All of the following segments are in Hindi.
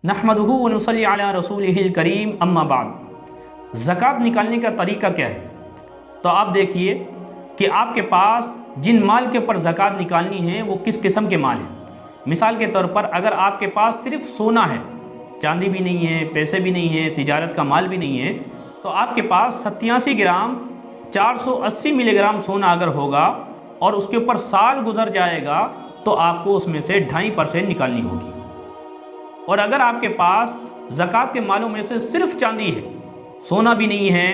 नहमदुहु व नुसल्ली अला रसूलिहिल करीम अम्मा बाद। ज़कात निकालने का तरीका क्या है? तो आप देखिए कि आपके पास जिन माल के ऊपर ज़कात निकालनी है वो किस किस्म के माल हैं। मिसाल के तौर पर अगर आपके पास सिर्फ सोना है, चांदी भी नहीं है, पैसे भी नहीं है, तिजारत का माल भी नहीं है, तो आपके पास 87 ग्राम 480 मिलीग्राम सोना अगर होगा और उसके ऊपर साल गुजर जाएगा तो आपको उसमें से 2.5% निकालनी होगी। और अगर आपके पास ज़कात के मालों में से सिर्फ चांदी है, सोना भी नहीं है,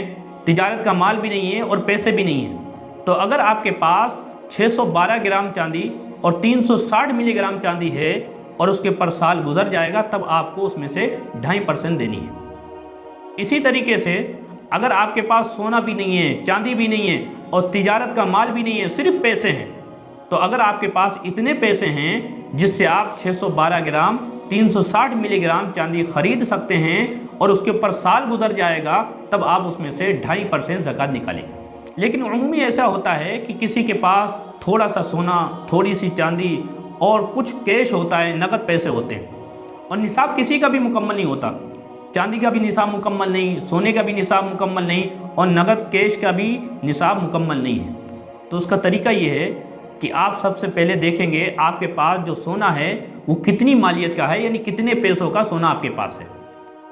तिजारत का माल भी नहीं है और पैसे भी नहीं है, तो अगर आपके पास 612 ग्राम चांदी और 360 मिलीग्राम चांदी है और उसके ऊपर साल गुजर जाएगा तब आपको उसमें से 2.5% देनी है। इसी तरीके से अगर आपके पास सोना भी नहीं है, चांदी भी नहीं है और तिजारत का माल भी नहीं है, सिर्फ पैसे हैं, तो अगर आपके पास इतने पैसे हैं जिससे आप 612 ग्राम 360 मिलीग्राम चांदी खरीद सकते हैं और उसके ऊपर साल गुजर जाएगा तब आप उसमें से 2.5% ज़कात निकालेंगे। लेकिन उम्मी ऐसा होता है कि किसी के पास थोड़ा सा सोना, थोड़ी सी चांदी और कुछ कैश होता है, नकद पैसे होते हैं और निसाब किसी का भी मुकम्मल नहीं होता। चांदी का भी निसाब मुकम्मल नहीं, सोने का भी निसाब मुकम्मल नहीं और नकद कैश का भी निसाब मुकम्मल नहीं है। तो उसका तरीका ये है कि आप सबसे पहले देखेंगे आपके पास जो सोना है वो कितनी मालियत का है, यानी कितने पैसों का सोना आपके पास है।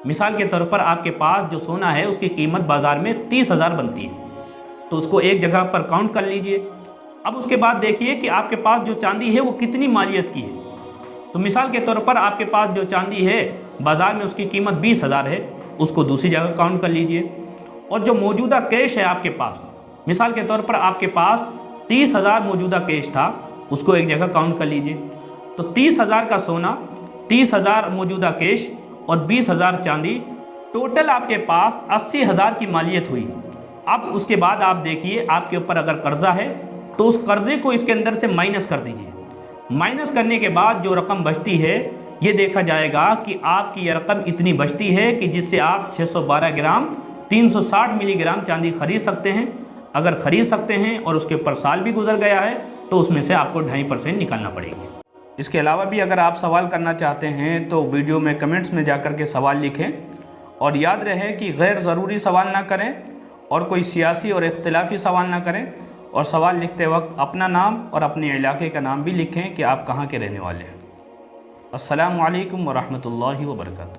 मिसाल के तौर पर आपके पास जो सोना है उसकी कीमत बाज़ार में 30,000 बनती है, तो उसको एक जगह पर काउंट कर लीजिए। अब उसके बाद देखिए कि आपके पास जो चांदी है वो कितनी मालियत की है। तो मिसाल के तौर पर आपके पास जो चांदी है बाज़ार में उसकी कीमत 20,000 है, उसको दूसरी जगह काउंट कर लीजिए। और जो मौजूदा कैश है आपके पास, मिसाल के तौर पर आपके पास 30,000 मौजूदा कैश था, उसको एक जगह काउंट कर लीजिए। तो 30,000 का सोना, 30,000 मौजूदा कैश और 20,000 चांदी, टोटल आपके पास 80,000 की मालियत हुई। अब उसके बाद आप देखिए आपके ऊपर अगर कर्ज़ा है तो उस कर्ज़े को इसके अंदर से माइनस कर दीजिए। माइनस करने के बाद जो रकम बचती है ये देखा जाएगा कि आपकी यह रकम इतनी बचती है कि जिससे आप 612 ग्राम 360 मिलीग्राम चांदी खरीद सकते हैं। अगर ख़रीद सकते हैं और उसके ऊपर साल भी गुजर गया है तो उसमें से आपको 2.5% निकालना पड़ेगा। इसके अलावा भी अगर आप सवाल करना चाहते हैं तो वीडियो में कमेंट्स में जाकर के सवाल लिखें और याद रहे कि गैर ज़रूरी सवाल ना करें और कोई सियासी और इख्तिलाफी सवाल ना करें। और सवाल लिखते वक्त अपना नाम और अपने इलाके का नाम भी लिखें कि आप कहाँ के रहने वाले हैं। अस्सलामु अलैकुम व रहमतुल्लाहि व बरकातुहू।